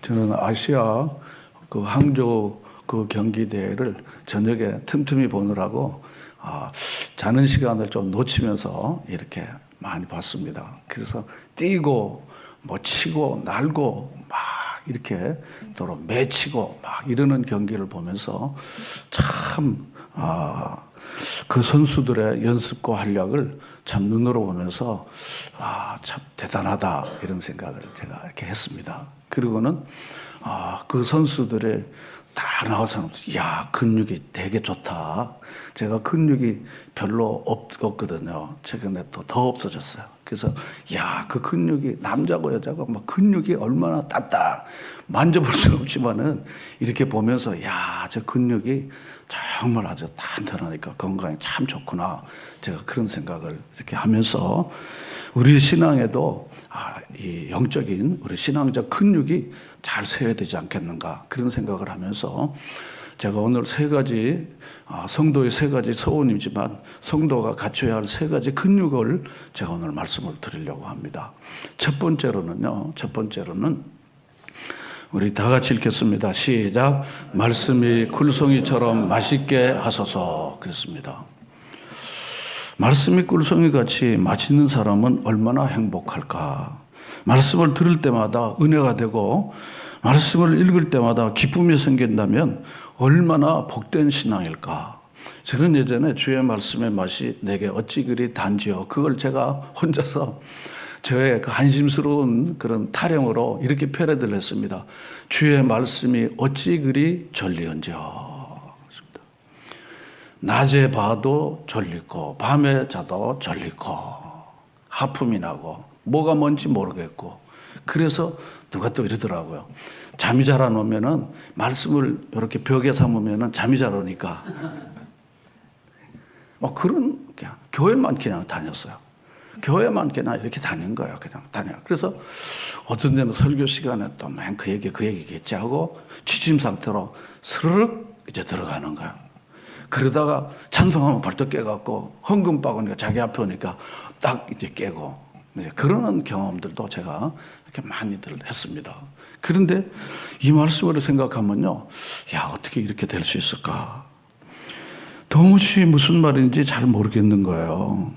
저는 아시아 그 항저우 그 경기 대회를 저녁에 틈틈이 보느라고 자는 시간을 좀 놓치면서 이렇게 많이 봤습니다. 그래서 뛰고 뭐 치고 날고 막 이렇게 또 매치고 막 이러는 경기를 보면서 참 그 선수들의 연습과 활약을 참 눈으로 보면서 참 대단하다 이런 생각을 제가 이렇게 했습니다. 그리고는 그 선수들의 다 나와서 야 근육이 되게 좋다. 제가 근육이 별로 없거든요. 최근에 더 없어졌어요. 그래서 야 그 근육이 남자고 여자고 막 근육이 얼마나 땄다. 만져볼 수는 없지만은 이렇게 보면서 야 저 근육이 정말 아주 탄탄하니까 건강에 참 좋구나. 제가 그런 생각을 이렇게 하면서 우리 신앙에도 이 영적인 우리 신앙적 근육이 잘 세워야 되지 않겠는가 그런 생각을 하면서 제가 오늘 세 가지 성도의 세 가지 서원이지만 성도가 갖춰야 할 세 가지 근육을 제가 오늘 말씀을 드리려고 합니다. 첫 번째로는 우리 다 같이 읽겠습니다. 시작. 말씀이 꿀송이처럼 맛있게 하소서. 그랬습니다. 말씀이 꿀송이같이 맛있는 사람은 얼마나 행복할까. 말씀을 들을 때마다 은혜가 되고 말씀을 읽을 때마다 기쁨이 생긴다면 얼마나 복된 신앙일까. 저는 예전에 주의 말씀의 맛이 내게 어찌 그리 단지요. 그걸 제가 혼자서 저의 그 한심스러운 그런 타령으로 이렇게 패러디를 했습니다. 주의 말씀이 어찌 그리 졸리은지요. 낮에 봐도 졸리고 밤에 자도 졸리고 하품이 나고 뭐가 뭔지 모르겠고 그래서 누가 또 이러더라고요. 잠이 잘 안 오면은 말씀을 이렇게 벽에 삼으면은 잠이 잘 오니까 막 그런 그냥 교회만 그냥 다녔어요. 교회만 그냥 이렇게 다닌 거예요. 그냥 다녀요. 그래서 어떤 데는 설교 시간에 또 맨 그 얘기겠지 하고 취침 상태로 스르륵 이제 들어가는 거예요. 그러다가 찬송하면 벌떡 깨갖고 헌금 빠고니까 자기 앞에 오니까 딱 이제 깨고 그러는 경험들도 제가 이렇게 많이들 했습니다. 그런데 이 말씀을 생각하면요, 야 어떻게 이렇게 될 수 있을까? 도무지 무슨 말인지 잘 모르겠는 거예요.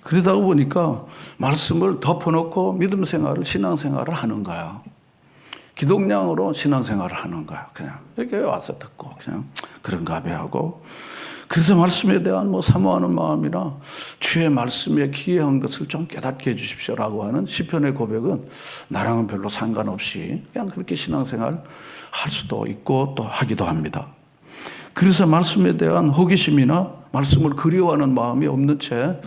그러다 보니까 말씀을 덮어놓고 믿음 생활을 신앙생활을 하는 거예요. 기독량으로 신앙생활을 하는 거예요. 그냥 이렇게 와서 듣고 그냥 그런가 봐 하고. 그래서 말씀에 대한 사모하는 마음이나 주의 말씀에 기이한 것을 좀 깨닫게 해주십시오라고 하는 시편의 고백은 나랑은 별로 상관없이 그냥 그렇게 신앙생활 할 수도 있고 또 하기도 합니다. 그래서 말씀에 대한 호기심이나 말씀을 그리워하는 마음이 없는 채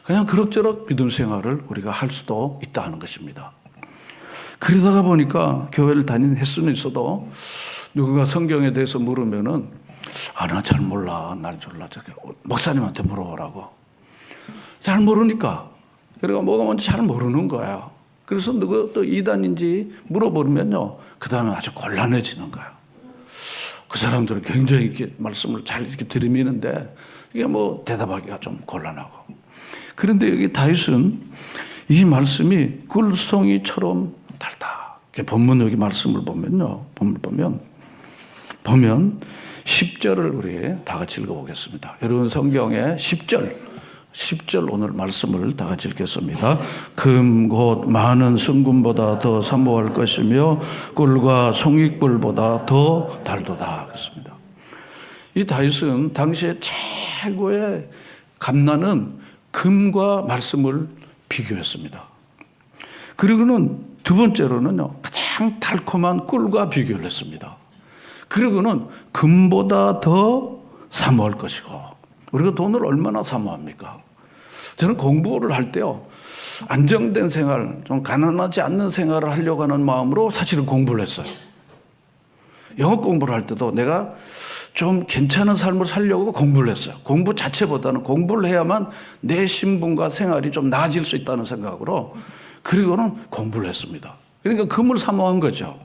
그냥 그럭저럭 믿음 생활을 우리가 할 수도 있다 하는 것입니다. 그러다가 보니까 교회를 다니는 횟수는 있어도 누군가 성경에 대해서 물으면은 나 잘 몰라. 날 졸라. 목사님한테 물어보라고. 잘 모르니까. 그러니까 뭐가 뭔지 잘 모르는 거예요. 그래서 누가 또 이단인지 물어보면요. 그 다음에 아주 곤란해지는 거예요. 그 사람들은 굉장히 이렇게 말씀을 잘 이렇게 들이미는데 이게 대답하기가 좀 곤란하고. 그런데 여기 다윗은 이 말씀이 꿀송이처럼 달다. 본문 여기 말씀을 보면요. 보면 10절을 우리 다 같이 읽어보겠습니다. 여러분 성경의 10절 오늘 말씀을 다 같이 읽겠습니다. 금 곧 많은 순금보다 더 사모할 것이며 꿀과 송이꿀보다 더 달도다. 그렇습니다. 이 다윗은 당시에 최고의 감나는 금과 말씀을 비교했습니다. 그리고는 두 번째로는요, 가장 달콤한 꿀과 비교를 했습니다. 그리고는 금보다 더 사모할 것이고, 우리가 돈을 얼마나 사모합니까? 저는 공부를 할 때요, 안정된 생활, 좀 가난하지 않는 생활을 하려고 하는 마음으로 사실은 공부를 했어요. 영어 공부를 할 때도 내가 좀 괜찮은 삶을 살려고 공부를 했어요. 공부 자체보다는 공부를 해야만 내 신분과 생활이 좀 나아질 수 있다는 생각으로 그리고는 공부를 했습니다. 그러니까 금을 사모한 거죠.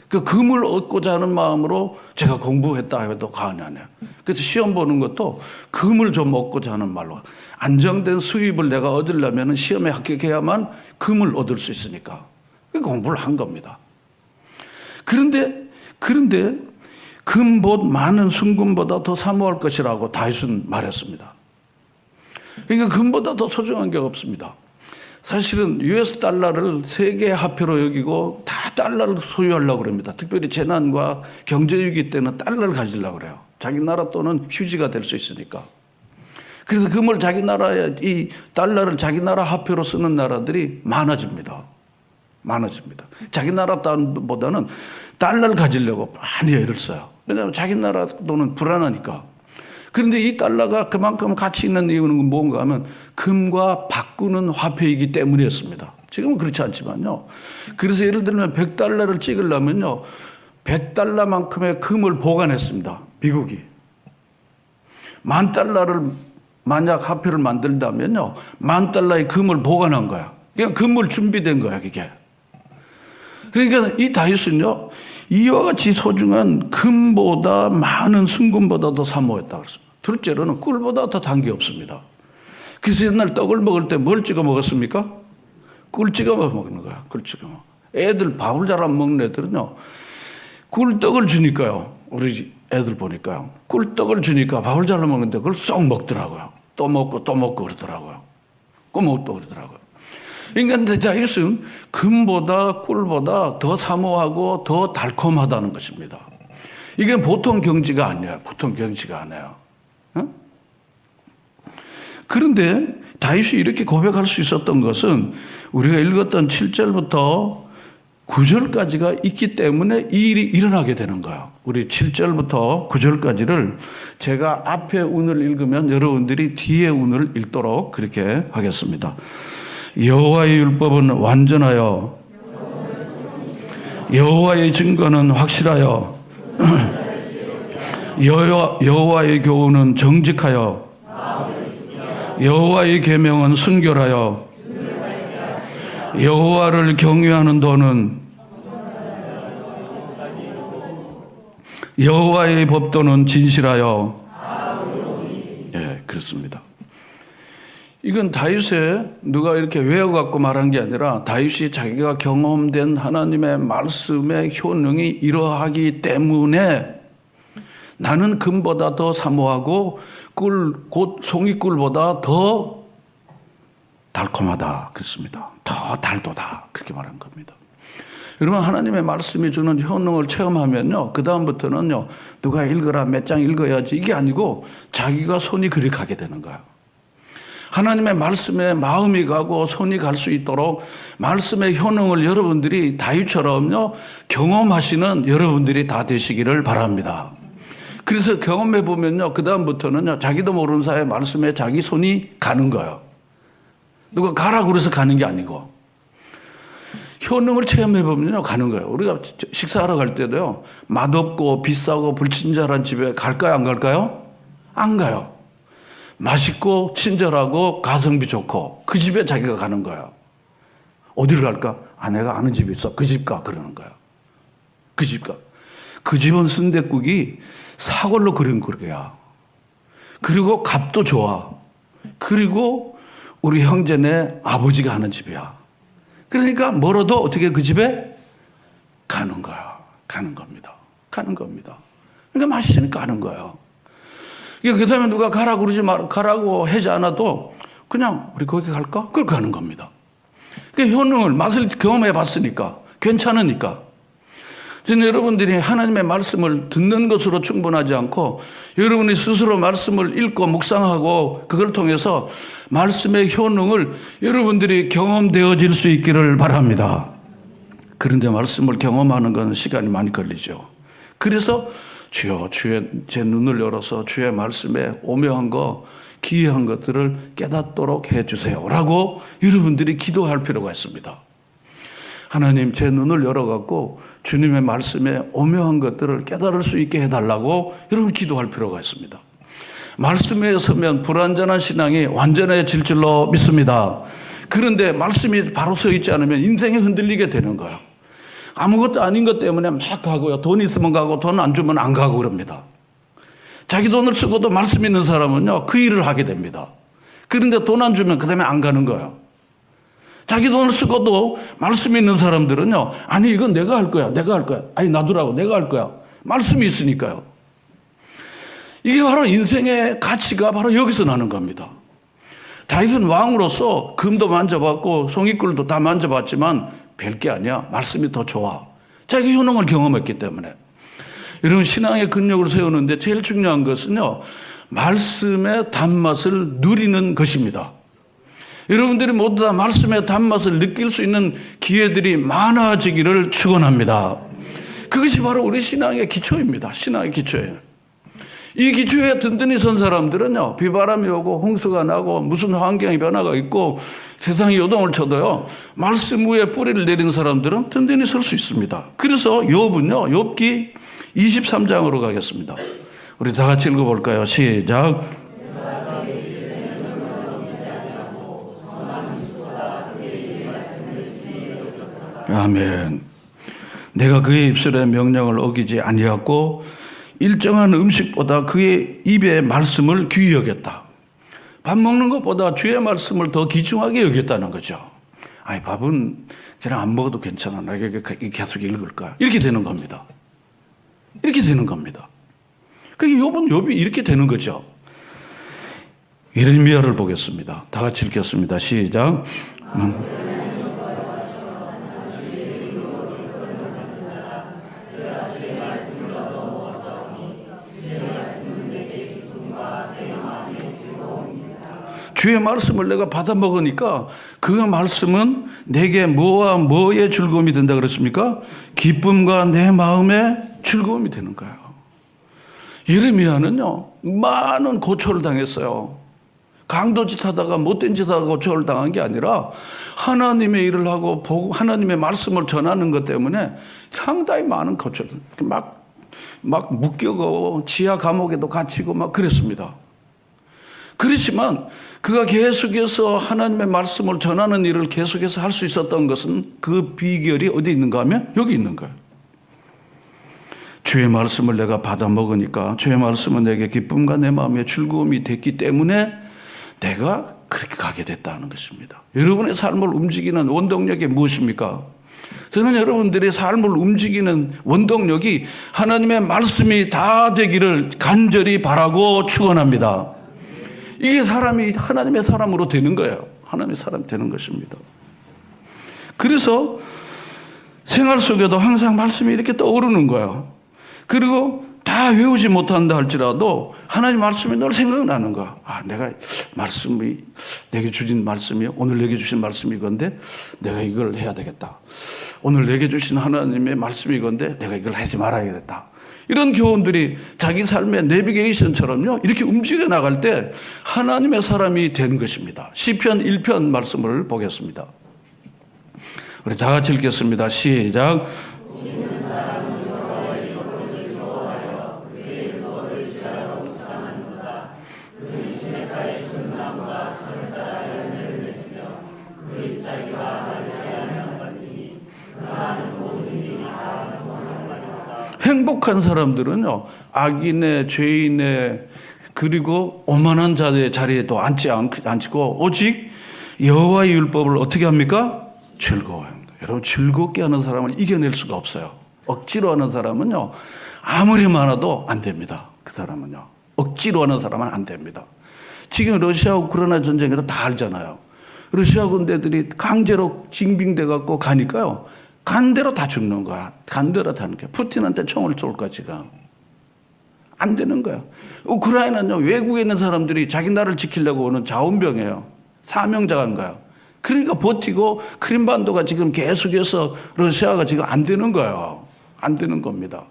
그 금을 얻고자 하는 마음으로 제가 공부했다 해도 과언이 아니에요. 그래서 시험 보는 것도 금을 좀 얻고자 하는 말로 안정된 수입을 내가 얻으려면 시험에 합격해야만 금을 얻을 수 있으니까 공부를 한 겁니다. 그런데 금봇 많은 순금보다 더 사모할 것이라고 다윗은 말했습니다. 그러니까 금보다 더 소중한 게 없습니다. 사실은 US 달러를 세계 화폐로 여기고 다 달러를 소유하려고 그럽니다. 특별히 재난과 경제위기 때는 달러를 가지려고 그래요. 자기 나라 돈은 휴지가 될 수 있으니까. 그래서 금을 자기 나라에, 이 달러를 자기 나라 화폐로 쓰는 나라들이 많아집니다. 자기 나라 돈보다는 달러를 가지려고 많이 애를 써요. 왜냐하면 자기 나라 돈은 불안하니까. 그런데 이 달러가 그만큼 가치 있는 이유는 뭔가 하면 금과 바꾸는 화폐이기 때문이었습니다. 지금은 그렇지 않지만요. 그래서 예를 들면 100달러를 찍으려면요. 100달러만큼의 금을 보관했습니다. 미국이. 10,000달러를 만약 화폐를 만들다면요. 10,000달러의 금을 보관한 거야. 그냥 금을 준비된 거야, 그게. 그러니까 이 다윗은요. 이와 같이 소중한 금보다 많은 순금보다 더 사모했다 그랬습니다. 둘째로는 꿀보다 더 단 게 없습니다. 그래서 옛날 떡을 먹을 때 뭘 찍어 먹었습니까? 꿀 찍어 먹는 거야. 꿀 찍어 먹어. 애들 밥을 잘 안 먹는 애들은요. 꿀떡을 주니까요. 우리 애들 보니까요. 꿀떡을 주니까 밥을 잘 먹는데 그걸 쏙 먹더라고요. 또 먹고 그러더라고요. 또 그러더라고요. 그러니까 다윗은 금보다 꿀보다 더 사모하고 더 달콤하다는 것입니다. 이게 보통 경지가 아니에요. 보통 경지가 아니에요. 그런데 다윗이 이렇게 고백할 수 있었던 것은 우리가 읽었던 7절부터 9절까지가 있기 때문에 이 일이 일어나게 되는 거예요. 우리 7절부터 9절까지를 제가 앞에 운을 읽으면 여러분들이 뒤에 운을 읽도록 그렇게 하겠습니다. 여호와의 율법은 완전하여 여호와의 증거는 확실하여 여호와의 교훈은 정직하여 여호와의 계명은 순결하여 여호와를 경외하는 도는 여호와의 법도는 진실하여. 예, 그렇습니다. 이건 다윗에 누가 이렇게 외워갖고 말한 게 아니라 다윗이 자기가 경험된 하나님의 말씀의 효능이 이러하기 때문에 나는 금보다 더 사모하고 곧 송이꿀보다 더 달콤하다 그랬습니다. 더 달도다 그렇게 말한 겁니다. 여러분 하나님의 말씀이 주는 효능을 체험하면요. 그 다음부터는요. 누가 읽어라 몇 장 읽어야지 이게 아니고 자기가 손이 그리 가게 되는 거예요. 하나님의 말씀에 마음이 가고 손이 갈 수 있도록 말씀의 효능을 여러분들이 다윗처럼요. 경험하시는 여러분들이 다 되시기를 바랍니다. 그래서 경험해 보면요. 그 다음부터는요. 자기도 모르는 사이에 말씀에 자기 손이 가는 거예요. 누가 가라고 그래서 가는 게 아니고 효능을 체험해 보면요. 가는 거예요. 우리가 식사하러 갈 때도요. 맛없고 비싸고 불친절한 집에 갈까요? 안 갈까요? 안 가요. 맛있고 친절하고 가성비 좋고 그 집에 자기가 가는 거예요. 어디를 갈까? 내가 아는 집이 있어. 그 집 가. 그러는 거예요. 그 집 가. 그 집은 순댓국이 사골로 끓인 거야. 그리고 값도 좋아. 그리고 우리 형제네 아버지가 하는 집이야. 그러니까 멀어도 어떻게 그 집에 가는 거야. 가는 겁니다. 그러니까 맛있으니까 가는 거예요. 그 다음에 누가 가라고 가라고 하지 않아도 그냥 우리 거기 갈까? 그걸 가는 겁니다. 그 효능을, 맛을 경험해 봤으니까, 괜찮으니까. 저는 여러분들이 하나님의 말씀을 듣는 것으로 충분하지 않고 여러분이 스스로 말씀을 읽고 묵상하고 그걸 통해서 말씀의 효능을 여러분들이 경험되어질 수 있기를 바랍니다. 그런데 말씀을 경험하는 건 시간이 많이 걸리죠. 그래서 주여 제 눈을 열어서 주의 말씀에 오묘한 거 기이한 것들을 깨닫도록 해주세요 라고 여러분들이 기도할 필요가 있습니다. 하나님 제 눈을 열어갖고 주님의 말씀에 오묘한 것들을 깨달을 수 있게 해달라고 여러분 기도할 필요가 있습니다. 말씀에 서면 불완전한 신앙이 완전해질 줄로 믿습니다. 그런데 말씀이 바로 서 있지 않으면 인생이 흔들리게 되는 거예요. 아무것도 아닌 것 때문에 막 가고요. 돈 있으면 가고 돈 안 주면 안 가고 그럽니다. 자기 돈을 쓰고도 말씀 있는 사람은요. 그 일을 하게 됩니다. 그런데 돈 안 주면 그 다음에 안 가는 거예요. 자기 돈을 쓰고도 말씀이 있는 사람들은요, 아니 이건 내가 할 거야, 내가 할 거야. 아니 놔두라고, 내가 할 거야. 말씀이 있으니까요. 이게 바로 인생의 가치가 바로 여기서 나는 겁니다. 다윗은 왕으로서 금도 만져봤고 송이꿀도 다 만져봤지만 별게 아니야. 말씀이 더 좋아. 자기 효능을 경험했기 때문에. 여러분, 신앙의 근력을 세우는데 제일 중요한 것은요, 말씀의 단맛을 누리는 것입니다. 여러분들이 모두 다 말씀의 단맛을 느낄 수 있는 기회들이 많아지기를 축원합니다. 그것이 바로 우리 신앙의 기초입니다. 신앙의 기초예요. 이 기초에 든든히 선 사람들은요, 비바람이 오고 홍수가 나고 무슨 환경의 변화가 있고 세상이 요동을 쳐도요, 말씀 위에 뿌리를 내린 사람들은 든든히 설 수 있습니다. 그래서 욥은요, 욥기 23장으로 가겠습니다. 우리 다 같이 읽어볼까요? 시작. 아멘. 내가 그의 입술의 명령을 어기지 아니하고 일정한 음식보다 그의 입의 말씀을 귀히 여겼다. 밥 먹는 것보다 주의 말씀을 더 귀중하게 여겼다는 거죠. 아니, 밥은 그냥 안 먹어도 괜찮아. 나 계속 읽을 거야. 이렇게 되는 겁니다. 이렇게 되는 겁니다. 욥이 이렇게 되는 거죠. 예레미야를 보겠습니다. 다 같이 읽겠습니다. 시작. 주의 말씀을 내가 받아 먹으니까 그 말씀은 내게 뭐와 뭐의 즐거움이 된다 그랬습니까? 기쁨과 내 마음의 즐거움이 되는 거예요. 예레미야는요, 많은 고초를 당했어요. 강도 짓 하다가 못된 짓 하다가 고초를 당한 게 아니라 하나님의 일을 하고 보고 하나님의 말씀을 전하는 것 때문에 상당히 많은 고초를 막 묶여고 지하 감옥에도 갇히고 막 그랬습니다. 그렇지만 그가 계속해서 하나님의 말씀을 전하는 일을 계속해서 할 수 있었던 것은 그 비결이 어디 있는가 하면 여기 있는 거예요. 주의 말씀을 내가 받아 먹으니까 주의 말씀은 내게 기쁨과 내 마음의 즐거움이 됐기 때문에 내가 그렇게 가게 됐다는 것입니다. 여러분의 삶을 움직이는 원동력이 무엇입니까? 저는 여러분들의 삶을 움직이는 원동력이 하나님의 말씀이 다 되기를 간절히 바라고 축원합니다. 이게 사람이 하나님의 사람으로 되는 거예요. 하나님의 사람이 되는 것입니다. 그래서 생활 속에도 항상 말씀이 이렇게 떠오르는 거예요. 그리고 다 외우지 못한다 할지라도 하나님 말씀이 늘 생각나는 거야. 아, 내가 말씀이 내게 주신 말씀이 오늘 내게 주신 말씀이 이건데 내가 이걸 해야 되겠다. 오늘 내게 주신 하나님의 말씀이 이건데 내가 이걸 하지 말아야겠다. 이런 교훈들이 자기 삶의 내비게이션처럼요, 이렇게 움직여 나갈 때 하나님의 사람이 되는 것입니다. 시편 1편 말씀을 보겠습니다. 우리 다 같이 읽겠습니다. 시작. 행복한 사람들은요, 악인의, 죄인의, 그리고 오만한 자의 자리에도 앉지 않고 오직 여호와의 율법을 어떻게 합니까? 즐거워합니다. 여러분, 즐겁게 하는 사람을 이겨낼 수가 없어요. 억지로 하는 사람은요, 아무리 많아도 안 됩니다. 그 사람은요, 억지로 하는 사람은 안 됩니다. 지금 러시아 우크라이나 전쟁에서 다 알잖아요. 러시아 군대들이 강제로 징빙돼 갖고 가니까요, 간 대로 다 죽는 거야. 간 대로 다 죽는 거야. 푸틴한테 총을 쏠까 지금. 안 되는 거야. 우크라이나는요, 외국에 있는 사람들이 자기 나라를 지키려고 오는 자원병이에요. 사명자인 거야. 그러니까 버티고 크림반도가 지금 계속해서 러시아가 지금 안 되는 거예요. 안 되는 겁니다.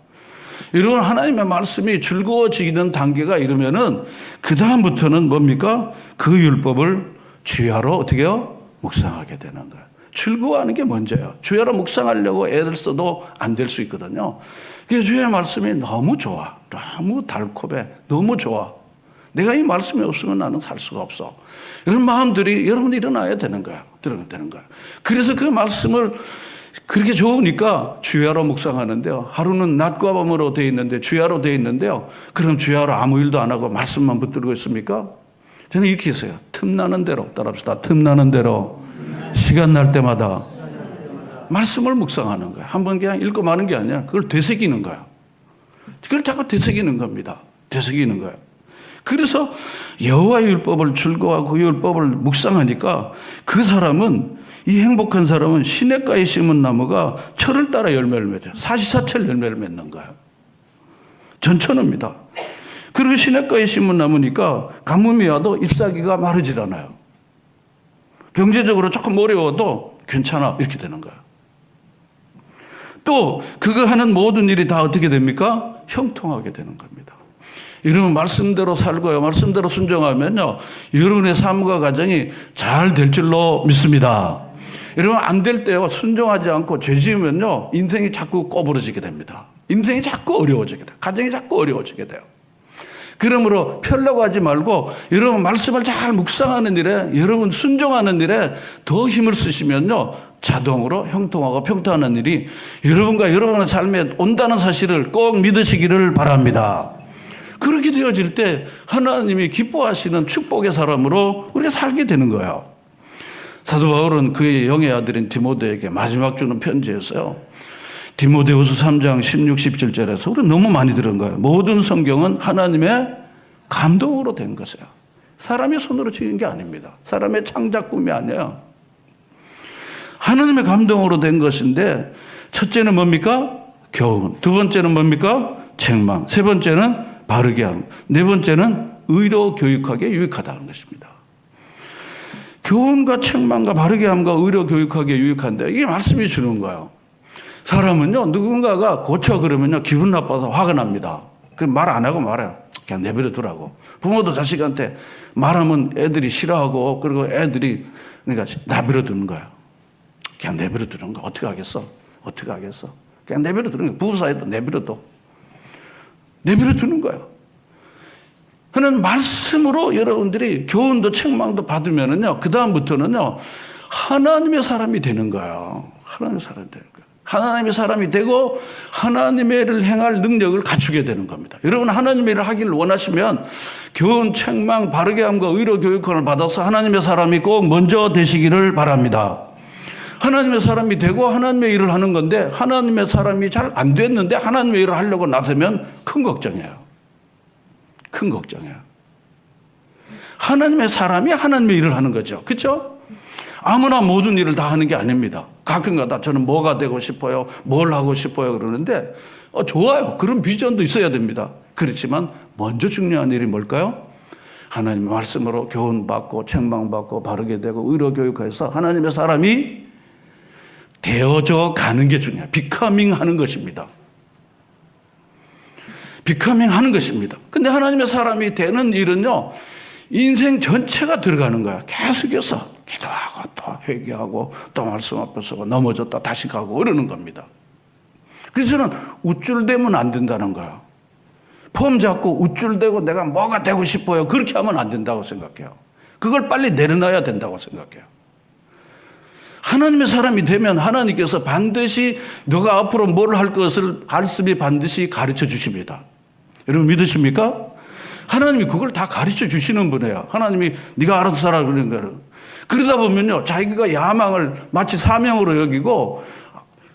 여러분, 하나님의 말씀이 즐거워지는 단계가 이르면은 그 다음부터는 뭡니까? 그 율법을 주야로 어떻게 해요? 묵상하게 되는 거예요. 즐거워하는 게 먼저예요. 주야로 묵상하려고 애를 써도 안 될 수 있거든요. 그래서 주의 말씀이 너무 좋아. 너무 달콤해. 너무 좋아. 내가 이 말씀이 없으면 나는 살 수가 없어. 이런 마음들이 여러분이 일어나야 되는 거야. 들어야 되는 거야. 그래서 그 말씀을 그렇게 좋으니까 주야로 묵상하는데요. 하루는 낮과 밤으로 되어 있는데 주야로 되어 있는데요. 그럼 주야로 아무 일도 안 하고 말씀만 붙들고 있습니까? 저는 이렇게 했어요. 틈나는 대로 따라합시다. 틈나는 대로 시간 날 때마다 말씀을 묵상하는 거예요. 한번 그냥 읽고 마는 게 아니라 그걸 되새기는 거예요. 그걸 자꾸 되새기는 겁니다. 되새기는 거예요. 그래서 여호와의 율법을 즐거워하고 그 율법을 묵상하니까 그 사람은, 이 행복한 사람은 시냇가에 심은 나무가 철을 따라 열매를 맺어요. 사시사철 열매를 맺는 거예요. 전천후입니다. 그리고 시냇가에 심은 나무니까 가뭄이 와도 잎사귀가 마르질 않아요. 경제적으로 조금 어려워도 괜찮아, 이렇게 되는 거예요. 또 그가 하는 모든 일이 다 어떻게 됩니까? 형통하게 되는 겁니다. 여러분 말씀대로 살고요, 말씀대로 순종하면요, 여러분의 삶과 가정이 잘 될 줄로 믿습니다. 여러분 안 될 때요, 순종하지 않고 죄 지으면요, 인생이 자꾸 꼬부러지게 됩니다. 인생이 자꾸 어려워지게 돼요. 가정이 자꾸 어려워지게 돼요. 그러므로 펴려고 하지 말고 여러분 말씀을 잘 묵상하는 일에, 여러분 순종하는 일에 더 힘을 쓰시면요, 자동으로 형통하고 평탄한 일이 여러분과 여러분의 삶에 온다는 사실을 꼭 믿으시기를 바랍니다. 그렇게 되어질 때 하나님이 기뻐하시는 축복의 사람으로 우리가 살게 되는 거예요. 사도 바울은 그의 영의 아들인 디모데에게 마지막 주는 편지에서요, 디모데후서 3장 16, 17절에서 우리 너무 많이 들은 거예요. 모든 성경은 하나님의 감동으로 된 것이에요. 사람의 손으로 지은 게 아닙니다. 사람의 창작품이 아니에요. 하나님의 감동으로 된 것인데, 첫째는 뭡니까? 교훈. 두 번째는 뭡니까? 책망. 세 번째는 바르게 함. 네 번째는 의로 교육하게 유익하다는 것입니다. 교훈과 책망과 바르게 함과 의로 교육하게 유익한데, 이게 말씀이 주는 거예요. 사람은요, 누군가가 고쳐 그러면요, 기분 나빠서 화가 납니다. 그 말 안 하고 말해요. 그냥 내버려 두라고. 부모도 자식한테 말하면 애들이 싫어하고, 그리고 애들이 그러니까 내버려 두는 거예요. 그냥 내버려 두는 거. 어떻게 하겠어? 어떻게 하겠어? 그냥 내버려 두는 거예요. 부부 사이도 내버려 둬. 내버려 두는 거예요. 그는 말씀으로 여러분들이 교훈도 책망도 받으면은요, 그다음부터는요, 하나님의 사람이 되는 거예요. 하나님의 사람이 되는 거예요. 하나님의 사람이 되고 하나님의 일을 행할 능력을 갖추게 되는 겁니다. 여러분 하나님의 일을 하기를 원하시면 교훈, 책망, 바르게 함과 의로 교육을 받아서 하나님의 사람이 꼭 먼저 되시기를 바랍니다. 하나님의 사람이 되고 하나님의 일을 하는 건데, 하나님의 사람이 잘 안 됐는데 하나님의 일을 하려고 나서면 큰 걱정이에요. 큰 걱정이에요. 하나님의 사람이 하나님의 일을 하는 거죠. 그렇죠? 아무나 모든 일을 다 하는 게 아닙니다. 가끔가다 저는 뭐가 되고 싶어요, 뭘 하고 싶어요 그러는데, 좋아요. 그런 비전도 있어야 됩니다. 그렇지만 먼저 중요한 일이 뭘까요? 하나님의 말씀으로 교훈받고 책망받고 바르게 되고 의로 교육해서 하나님의 사람이 되어져 가는 게 중요해요. 비커밍 하는 것입니다. 비커밍 하는 것입니다. 근데 하나님의 사람이 되는 일은요, 인생 전체가 들어가는 거야. 계속해서 기도하고 또 회개하고 또 말씀 앞에 서고 넘어졌다 다시 가고 이러는 겁니다. 그래서 저는 우쭐대면 안 된다는 거야. 폼 잡고 우쭐대고 내가 뭐가 되고 싶어요, 그렇게 하면 안 된다고 생각해요. 그걸 빨리 내려놔야 된다고 생각해요. 하나님의 사람이 되면 하나님께서 반드시 너가 앞으로 뭘 할 것을 말씀이 반드시 가르쳐 주십니다. 여러분 믿으십니까? 하나님이 그걸 다 가르쳐 주시는 분이에요. 하나님이 네가 알아서 살아 그러는 거예요. 그러다 보면요, 자기가 야망을 마치 사명으로 여기고,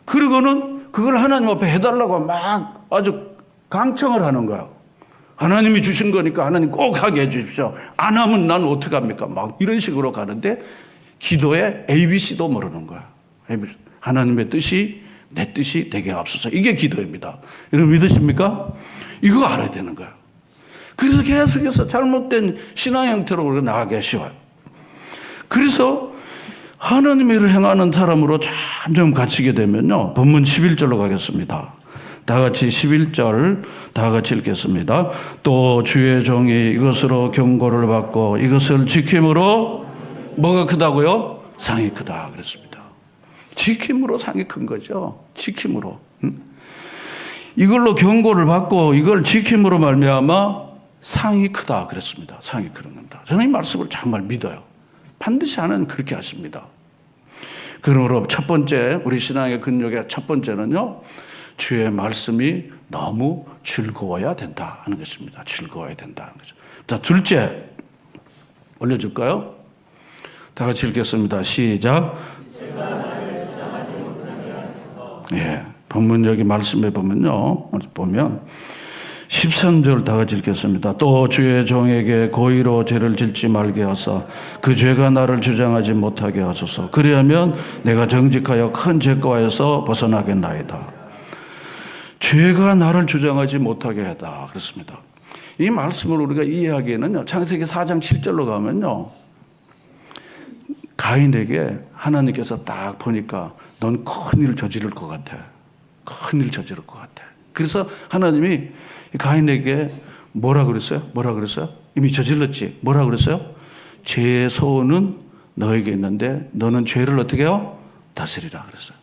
그리고는 그걸 하나님 앞에 해달라고 막 아주 강청을 하는 거예요. 하나님이 주신 거니까 하나님 꼭 하게 해주십시오. 안 하면 난 어떡합니까? 막 이런 식으로 가는데 기도에 ABC도 모르는 거예요. 하나님의 뜻이 내 뜻이 되게 앞서서, 이게 기도입니다. 여러분 믿으십니까? 이거 알아야 되는 거예요. 그래서 계속해서 잘못된 신앙 형태로 우리가 나가기 쉬워요. 그래서 하나님의 일을 행하는 사람으로 점점 갇히게 되면요, 본문 11절로 가겠습니다. 다 같이 11절 다 같이 읽겠습니다. 또 주의 종이 이것으로 경고를 받고 이것을 지킴으로 뭐가 크다고요? 상이 크다 그랬습니다. 지킴으로 상이 큰 거죠. 지킴으로. 이걸로 경고를 받고 이걸 지킴으로 말미암아 상이 크다 그랬습니다. 상이 크는 겁니다. 저는 이 말씀을 정말 믿어요. 반드시 하나님 그렇게 하십니다. 그러므로 첫 번째, 우리 신앙의 근육의 첫 번째는요, 주의 말씀이 너무 즐거워야 된다 하는 것입니다. 즐거워야 된다는 거죠. 자, 둘째 올려줄까요? 다 같이 읽겠습니다. 시작. 예, 본문 여기 말씀해 보면요. 보면 13절 다 같이 읽겠습니다. 또 주의 종에게 고의로 죄를 짓지 말게 하사 그 죄가 나를 주장하지 못하게 하소서. 그리하면 내가 정직하여 큰 죄과에서 벗어나겠나이다. 죄가 나를 주장하지 못하게 하다 그렇습니다. 이 말씀을 우리가 이해하기에는요, 창세기 4장 7절로 가면요, 가인에게 하나님께서 딱 보니까 넌 큰일 저지를 것 같아. 큰일 저지를 것 같아. 그래서 하나님이 가인에게 뭐라 그랬어요? 뭐라 그랬어요? 이미 저질렀지. 뭐라 그랬어요? 죄의 소원은 너에게 있는데 너는 죄를 어떻게 해요? 다스리라 그랬어요.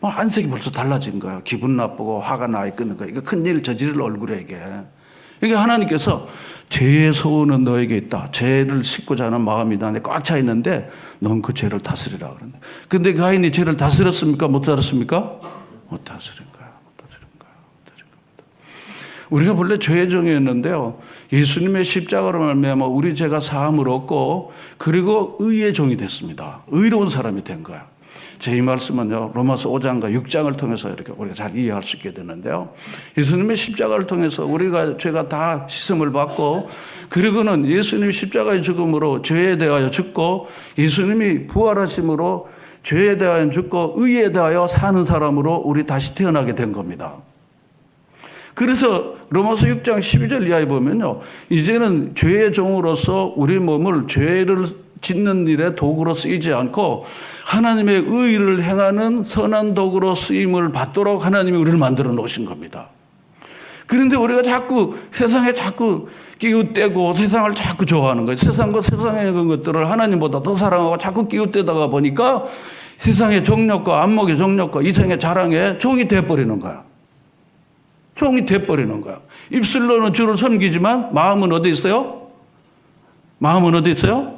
안색이 벌써 달라진 거야. 기분 나쁘고 화가 나 있는 거야. 이거 큰일 저지를 얼굴에게. 그러니까 하나님께서 죄의 소원은 너에게 있다. 죄를 씻고자 하는 마음이 너 안에 꽉 차 있는데 넌 그 죄를 다스리라 그런다. 근데 가인이 죄를 다스렸습니까? 못 다스렸습니까? 못 다스린 거야. 못 다스린 거야. 못 다스린 겁니다. 우리가 본래 죄의 종이었는데요, 예수님의 십자가로 말미암아 우리 죄가 사함을 얻고 그리고 의의 종이 됐습니다. 의로운 사람이 된 거야. 제 이 말씀은요, 로마서 5장과 6장을 통해서 이렇게 우리가 잘 이해할 수 있게 되는데요, 예수님의 십자가를 통해서 우리가 죄가 다 씻음을 받고 그리고는 예수님이 십자가의 죽음으로 죄에 대하여 죽고 예수님이 부활하심으로 죄에 대하여 죽고 의에 대하여 사는 사람으로 우리 다시 태어나게 된 겁니다. 그래서 로마서 6장 12절 이하에 보면요, 이제는 죄의 종으로서 우리 몸을 죄를 짓는 일에 도구로 쓰이지 않고 하나님의 의를 행하는 선한 도구로 쓰임을 받도록 하나님이 우리를 만들어 놓으신 겁니다. 그런데 우리가 자꾸 세상에 자꾸 끼웃대고 세상을 자꾸 좋아하는 거예요. 세상과 세상의 것들을 하나님보다 더 사랑하고 자꾸 끼웃대다가 보니까 세상의 정욕과 안목의 정욕과 이생의 자랑에 종이 돼버리는 거야. 종이 돼버리는 거야. 입술로는 주를 섬기지만 마음은 어디 있어요? 마음은 어디 있어요?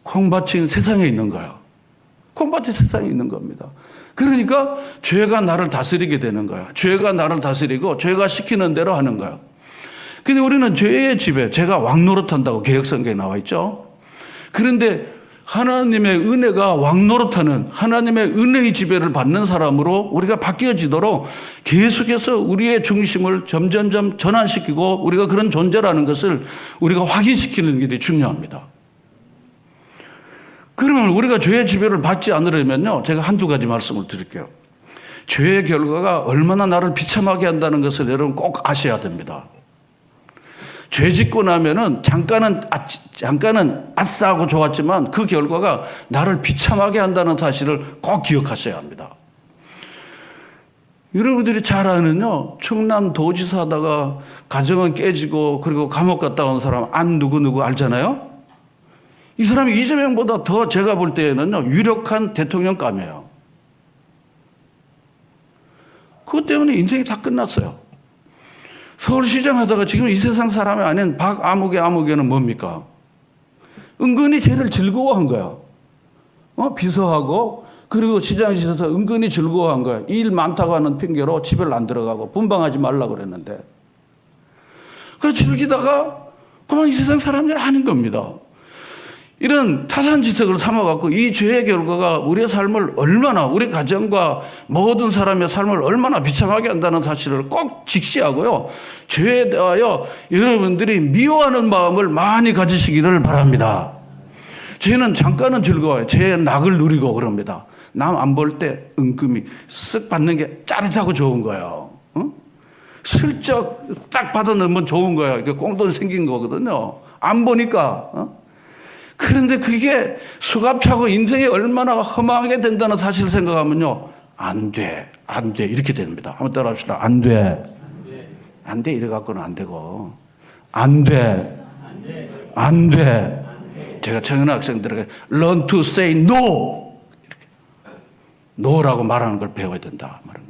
콩밭인 세상에 있는 거야. 콩밭이 세상에 있는 겁니다. 그러니까 죄가 나를 다스리게 되는 거야. 죄가 나를 다스리고 죄가 시키는 대로 하는 거야. 근데 우리는 죄의 지배, 죄가 왕노릇한다고 개혁성경에 나와 있죠. 그런데 하나님의 은혜가 왕노릇하는 하나님의 은혜의 지배를 받는 사람으로 우리가 바뀌어지도록 계속해서 우리의 중심을 점점점 전환시키고 우리가 그런 존재라는 것을 우리가 확인시키는 게 중요합니다. 그러면 우리가 죄의 지배를 받지 않으려면요, 제가 한두 가지 말씀을 드릴게요. 죄의 결과가 얼마나 나를 비참하게 한다는 것을 여러분 꼭 아셔야 됩니다. 죄 짓고 나면은 잠깐은 아싸하고 좋았지만 그 결과가 나를 비참하게 한다는 사실을 꼭 기억하셔야 합니다. 여러분들이 잘 아는요, 충남 도지사 하다가 가정은 깨지고 그리고 감옥 갔다 온 사람 안 누구 알잖아요? 이 사람이 이재명보다 더 제가 볼 때에는요, 유력한 대통령감이에요. 그것 때문에 인생이 다 끝났어요. 서울시장 하다가 지금 이 세상 사람이 아닌 박아무개는 뭡니까? 은근히 죄를 즐거워한 거야. 비서하고 그리고 시장에서 은근히 즐거워한 거야. 일 많다고 하는 핑계로 집을 안 들어가고 분방하지 말라고 그랬는데. 그 즐기다가 그만 이 세상 사람들이 아닌 겁니다. 이런 타산지석을 삼아갖고 이 죄의 결과가 우리의 삶을 얼마나, 우리 가정과 모든 사람의 삶을 얼마나 비참하게 한다는 사실을 꼭 직시하고요, 죄에 대하여 여러분들이 미워하는 마음을 많이 가지시기를 바랍니다. 죄는 잠깐은 즐거워요. 죄의 낙을 누리고 그럽니다. 남 안 볼 때 은금이 쓱 받는 게 짜릿하고 좋은 거예요. 슬쩍 딱 받아 넣으면 좋은 거예요. 이게 꽁돈 생긴 거거든요. 안 보니까. 그런데 그게 수갑차고 인생이 얼마나 험하게 된다는 사실을 생각하면요, 안 돼 이렇게 됩니다. 한번 따라 합시다. 안 돼 이래갖고는 안 되고, 안 돼. 제가 청년 학생들에게 learn to say no, no라고 말하는 걸 배워야 된다 말하는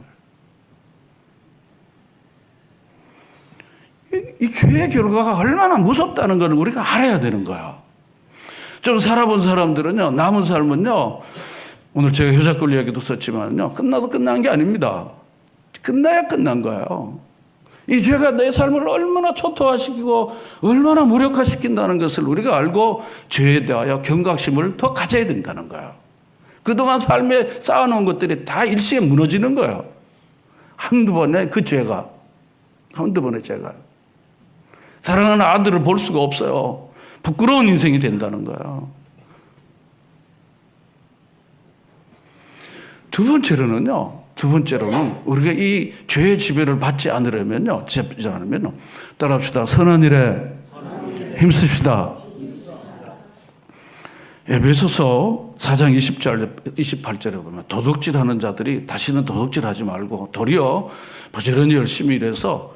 거예요. 이 죄의 결과가 얼마나 무섭다는 걸 우리가 알아야 되는 거야. 좀 살아본 사람들은요, 남은 삶은요, 오늘 제가 효자권 이야기도 썼지만요, 끝나도 끝난 게 아닙니다. 끝나야 끝난 거예요. 이 죄가 내 삶을 얼마나 초토화시키고 얼마나 무력화시킨다는 것을 우리가 알고 죄에 대하여 경각심을 더 가져야 된다는 거예요. 그동안 삶에 쌓아놓은 것들이 다 일시에 무너지는 거예요. 한두 번의 그 죄가. 한두 번의 죄가. 사랑하는 아들을 볼 수가 없어요. 부끄러운 인생이 된다는 거예요. 두 번째로는 우리가 이 죄의 지배를 받지 않으려면요. 따라합시다. 선한 일에 힘쓰시다. 에베소서 4장 28절에 보면 도둑질하는 자들이 다시는 도둑질하지 말고 도리어 부지런히 열심히 일해서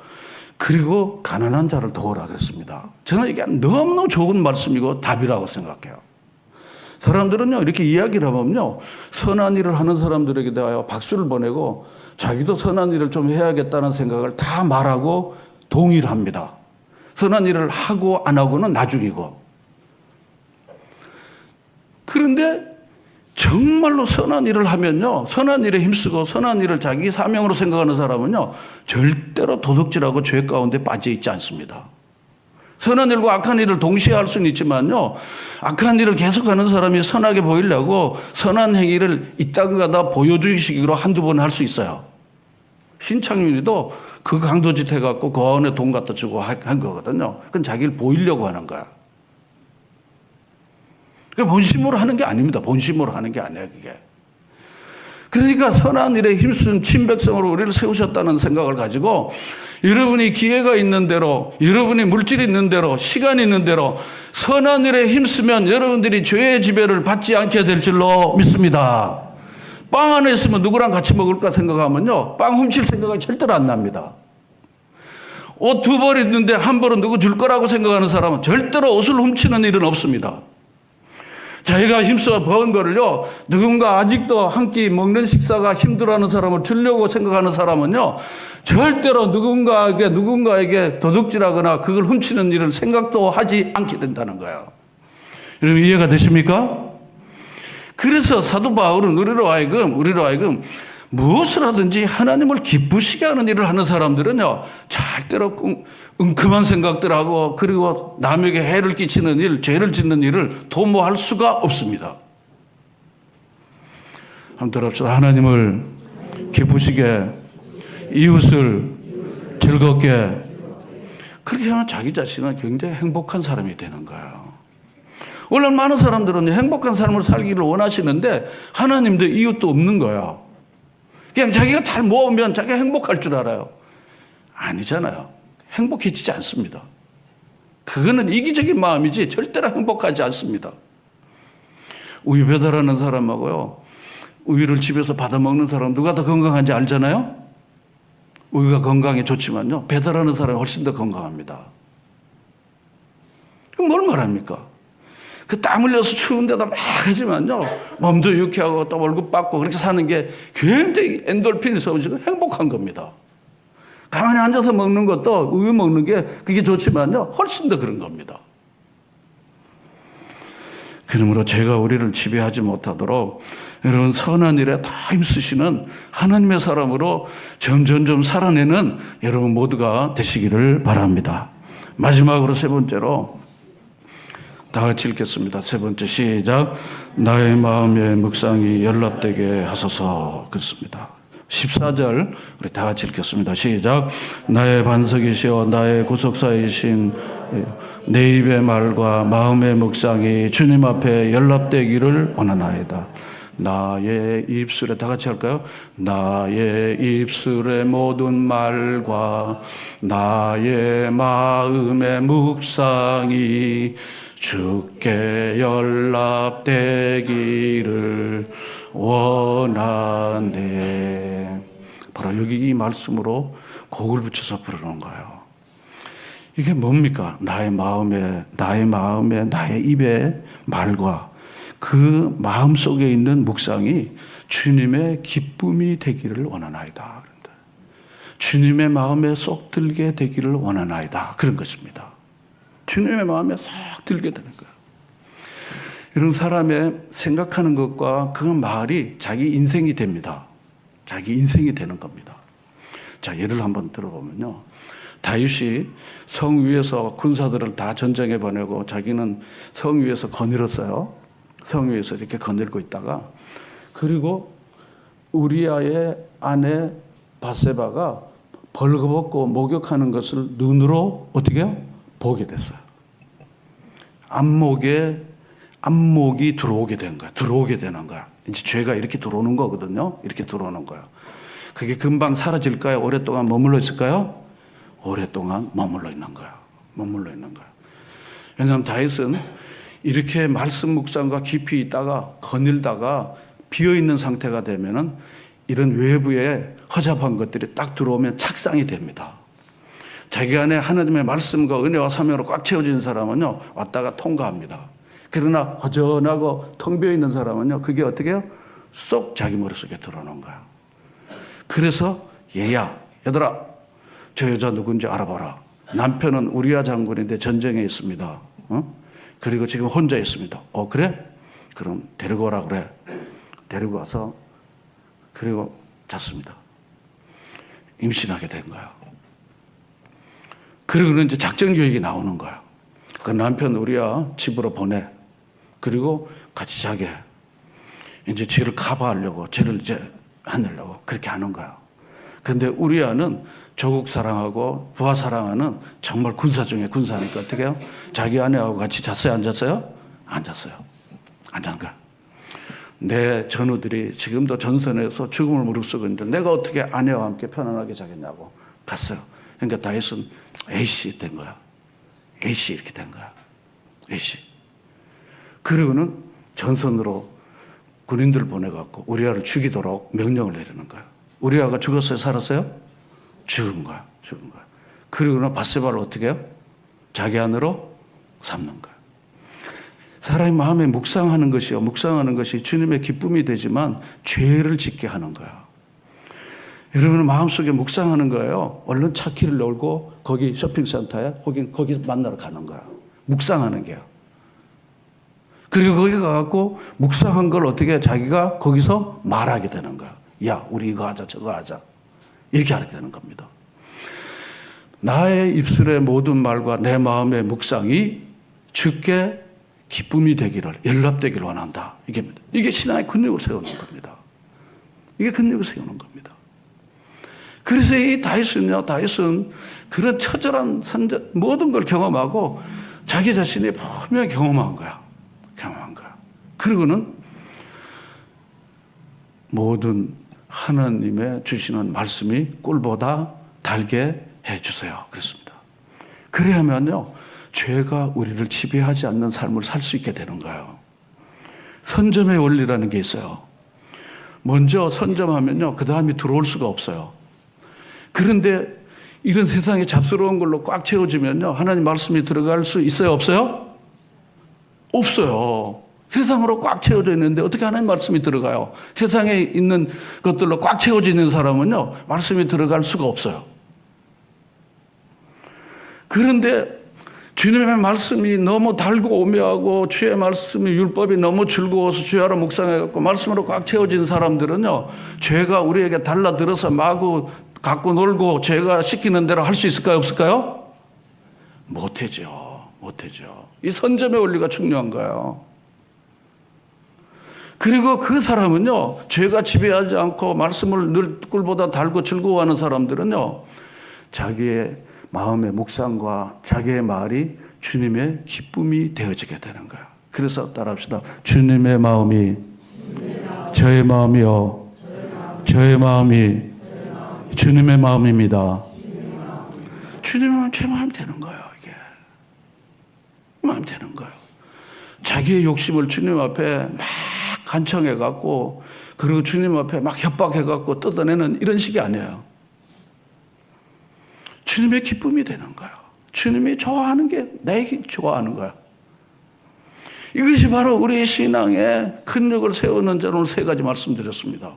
그리고 가난한 자를 도우라 그랬습니다. 저는 이게 너무너무 좋은 말씀이고 답이라고 생각해요. 사람들은요 이렇게 이야기를 하면요 선한 일을 하는 사람들에게 대하여 박수를 보내고 자기도 선한 일을 좀 해야겠다는 생각을 다 말하고 동의를 합니다. 선한 일을 하고 안 하고는 나중이고. 그런데 정말로 선한 일을 하면요 선한 일에 힘쓰고 선한 일을 자기 사명으로 생각하는 사람은요 절대로 도둑질하고 죄 가운데 빠져 있지 않습니다. 선한 일과 악한 일을 동시에 할 수는 있지만요 악한 일을 계속하는 사람이 선하게 보이려고 선한 행위를 이따가다 보여주기식으로 한두 번 할 수 있어요. 신창윤이도 그 강도짓 해갖고 고아원에 돈 갖다 주고 한 거거든요. 그건 자기를 보이려고 하는 거야. 본심으로 하는 게 아닙니다. 본심으로 하는 게 아니에요, 그게. 그러니까 선한 일에 힘쓴 친백성으로 우리를 세우셨다는 생각을 가지고 여러분이 기회가 있는 대로, 여러분이 물질이 있는 대로, 시간이 있는 대로 선한 일에 힘쓰면 여러분들이 죄의 지배를 받지 않게 될 줄로 믿습니다. 빵 안에 있으면 누구랑 같이 먹을까 생각하면요, 빵 훔칠 생각이 절대로 안 납니다. 옷 두 벌 있는데 한 벌은 누구 줄 거라고 생각하는 사람은 절대로 옷을 훔치는 일은 없습니다. 자기가 힘써 버은 거를요, 누군가 아직도 한 끼 먹는 식사가 힘들어하는 사람을 주려고 생각하는 사람은요, 절대로 누군가에게 도둑질하거나 그걸 훔치는 일을 생각도 하지 않게 된다는 거예요. 여러분 이해가 되십니까? 그래서 사도 바울은 우리로 하여금 무엇을 하든지 하나님을 기쁘시게 하는 일을 하는 사람들은요, 절대로 은큼한 생각들하고 그리고 남에게 해를 끼치는 일, 죄를 짓는 일을 도모할 수가 없습니다. 한번 들어봅시다. 하나님을 기쁘시게, 이웃을 즐겁게. 그렇게 하면 자기 자신은 굉장히 행복한 사람이 되는 거예요. 원래 많은 사람들은 행복한 삶을 살기를 원하시는데 하나님도 이웃도 없는 거예요. 그냥 자기가 잘 모으면 자기가 행복할 줄 알아요. 아니잖아요. 행복해지지 않습니다. 그거는 이기적인 마음이지 절대로 행복하지 않습니다. 우유 배달하는 사람하고요, 우유를 집에서 받아 먹는 사람 누가 더 건강한지 알잖아요. 우유가 건강에 좋지만요, 배달하는 사람이 훨씬 더 건강합니다. 그럼 뭘 말합니까? 그 땀 흘려서 추운 데다 막 하지만요, 몸도 유쾌하고 또 월급 받고 그렇게 사는 게 굉장히 엔돌핀이 솟으시고 행복한 겁니다. 가만히 앉아서 먹는 것도, 우유 먹는 게 그게 좋지만요, 훨씬 더 그런 겁니다. 그러므로 죄가 우리를 지배하지 못하도록 여러분 선한 일에 다 힘쓰시는 하나님의 사람으로 점점점 살아내는 여러분 모두가 되시기를 바랍니다. 마지막으로 세 번째로 다 같이 읽겠습니다. 세 번째 시작. 나의 마음의 묵상이 연락되게 하소서. 그렇습니다. 14절 우리 다 같이 읽겠습니다. 시작. 나의 반석이시여 나의 구속사이신 내 입의 말과 마음의 묵상이 주님 앞에 연락되기를 원하나이다. 나의 입술에, 다 같이 할까요? 나의 입술의 모든 말과 나의 마음의 묵상이 주께 연락되기를 원하네. 바로 여기 이 말씀으로 곡을 붙여서 부르는 거예요. 이게 뭡니까? 나의 마음에 나의 입의 말과 그 마음 속에 있는 묵상이 주님의 기쁨이 되기를 원하나이다. 주님의 마음에 쏙 들게 되기를 원하나이다. 그런 것입니다. 주님의 마음에 쏙 들게 되는 거예요. 이런 사람의 생각하는 것과 그 말이 자기 인생이 됩니다. 자기 인생이 되는 겁니다. 자, 예를 한번 들어보면요. 다윗이 성 위에서 군사들을 다 전쟁에 보내고 자기는 성 위에서 거닐었어요. 성 위에서 이렇게 거닐고 있다가 그리고 우리아의 아내 바세바가 벌거벗고 목욕하는 것을 눈으로 어떻게 해요? 보게 됐어요. 안목이 들어오게 된 거야. 들어오게 되는 거야. 이제 죄가 이렇게 들어오는 거거든요. 이렇게 들어오는 거야. 그게 금방 사라질까요? 오랫동안 머물러 있을까요? 오랫동안 머물러 있는 거야. 머물러 있는 거야. 왜냐하면 다윗은 이렇게 말씀 묵상과 깊이 있다가 거닐다가 비어있는 상태가 되면은 이런 외부에 허잡한 것들이 딱 들어오면 착상이 됩니다. 자기 안에 하나님의 말씀과 은혜와 사명으로 꽉 채워진 사람은요, 왔다가 통과합니다. 그러나 허전하고 텅 비어있는 사람은요, 그게 어떻게 해요? 쏙 자기 머릿속에 들어오는 거야. 그래서 얘들아, 저 여자 누군지 알아봐라. 남편은 우리아 장군인데 전쟁에 있습니다. 그리고 지금 혼자 있습니다. 그래? 그럼 데리고 오라 그래. 데리고 와서 그리고 잤습니다. 임신하게 된 거야. 그리고는 이제 작전 계획이 나오는 거야. 그 남편 우리아 집으로 보내. 그리고 같이 자게 해. 이제 죄를 커버하려고, 죄를 이제 하려고 그렇게 하는 거야. 근데 우리아는 조국 사랑하고 부하 사랑하는 정말 군사 중에 군사니까 어떻게 해요? 자기 아내하고 같이 잤어요? 안 잤어요? 안 잤어요. 안 잔 거야. 내 전우들이 지금도 전선에서 죽음을 무릅쓰고 있는데 내가 어떻게 아내와 함께 편안하게 자겠냐고 갔어요. 그러니까 다윗은 A씨 된 거야. A씨 이렇게 된 거야. A씨. 그리고는 전선으로 군인들을 보내갖고 우리아를 죽이도록 명령을 내리는 거야. 우리아가 죽었어요? 살았어요? 죽은 거야. 죽은 거야. 그리고는 바세바를 어떻게 해요? 자기 안으로 삼는 거야. 사람이 마음에 묵상하는 것이 주님의 기쁨이 되지만 죄를 짓게 하는 거야. 여러분은 마음속에 묵상하는 거예요. 얼른 차키를 놀고 거기 쇼핑센터에 거기 만나러 가는 거야. 묵상하는 게요. 그리고 거기 가갖고 묵상한 걸 어떻게 자기가 거기서 말하게 되는 거야. 야, 우리 이거 하자, 저거 하자. 이렇게 하게 되는 겁니다. 나의 입술의 모든 말과 내 마음의 묵상이 주께 기쁨이 되기를, 연락되기를 원한다. 이게 신앙의 근육을 세우는 겁니다. 이게 근육을 세우는 겁니다. 그래서 이 다윗은 그런 처절한 모든 걸 경험하고 자기 자신이 분명히 경험한 거야. 그리고는 모든 하나님의 주시는 말씀이 꿀보다 달게 해주세요. 그랬습니다. 그래야면요, 죄가 우리를 지배하지 않는 삶을 살 수 있게 되는 거예요. 선점의 원리라는 게 있어요. 먼저 선점하면요, 그 다음에 들어올 수가 없어요. 그런데 이런 세상에 잡스러운 걸로 꽉 채워지면요, 하나님 말씀이 들어갈 수 있어요? 없어요? 없어요. 세상으로 꽉 채워져 있는데 어떻게 하나님 말씀이 들어가요? 세상에 있는 것들로 꽉 채워져 있는 사람은요, 말씀이 들어갈 수가 없어요. 그런데 주님의 말씀이 너무 달고 오묘하고 주의 말씀이 율법이 너무 즐거워서 주야로 묵상해갖고 말씀으로 꽉 채워진 사람들은요, 죄가 우리에게 달라들어서 마구 갖고 놀고 죄가 시키는 대로 할 수 있을까요? 없을까요? 못하죠. 이 선점의 원리가 중요한 거예요. 그리고 그 사람은요, 죄가 지배하지 않고 말씀을 늘 꿀보다 달고 즐거워하는 사람들은요, 자기의 마음의 묵상과 자기의 말이 주님의 기쁨이 되어지게 되는 거예요. 그래서 따라합시다. 주님의 마음이 저의 마음이요, 저의 마음이 주님의 마음입니다. 주님의 마음이 제 마음이 되는 거예요. 이게 마음이 되는 거예요. 자기의 욕심을 주님 앞에 막 간청해갖고, 그리고 주님 앞에 막 협박해갖고 뜯어내는 이런 식이 아니에요. 주님의 기쁨이 되는 거예요. 주님이 좋아하는 게 내게 좋아하는 거야. 이것이 바로 우리의 신앙의 근육을 세우는 자, 오늘 3가지 말씀드렸습니다.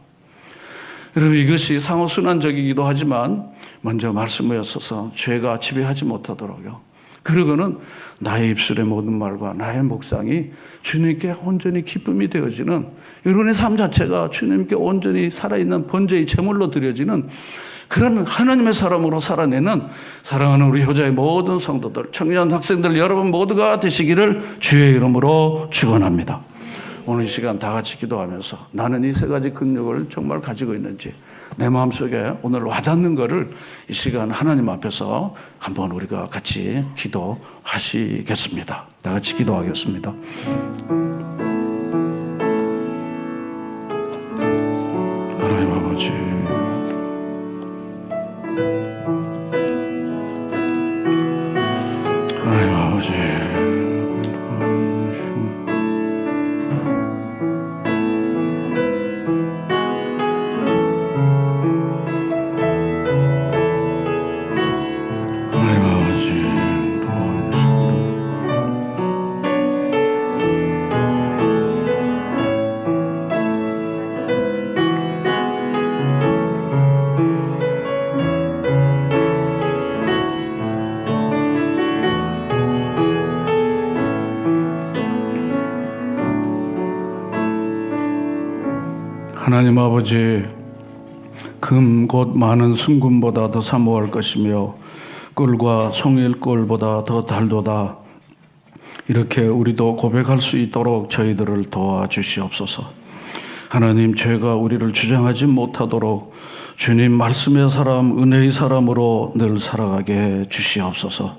여러분, 이것이 상호순환적이기도 하지만 먼저 말씀에 있어서 죄가 지배하지 못하도록요. 그리고는 나의 입술의 모든 말과 나의 묵상이 주님께 온전히 기쁨이 되어지는, 여러분의 삶 자체가 주님께 온전히 살아있는 번제의 제물로 드려지는 그런 하나님의 사람으로 살아내는 사랑하는 우리 효자의 모든 성도들, 청년 학생들 여러분 모두가 되시기를 주의 이름으로 축원합니다. 오늘 이 시간 다 같이 기도하면서 나는 이 세 가지 능력을 정말 가지고 있는지 내 마음속에 오늘 와닿는 것을 이 시간 하나님 앞에서 한번 우리가 같이 기도하시겠습니다. 다 같이 기도하겠습니다. 하나님 아버지, 하나님 아버지, 하나님 아버지, 금 곧 많은 순금보다 더 사모할 것이며 꿀과 송일꿀보다 더 달도다. 이렇게 우리도 고백할 수 있도록 저희들을 도와주시옵소서. 하나님, 죄가 우리를 주장하지 못하도록 주님 말씀의 사람, 은혜의 사람으로 늘 살아가게 해 주시옵소서.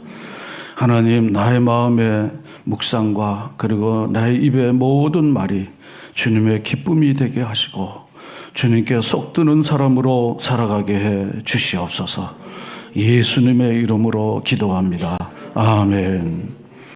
하나님, 나의 마음의 묵상과 그리고 나의 입의 모든 말이 주님의 기쁨이 되게 하시고 주님께 속 드는 사람으로 살아가게 해 주시옵소서. 예수님의 이름으로 기도합니다. 아멘.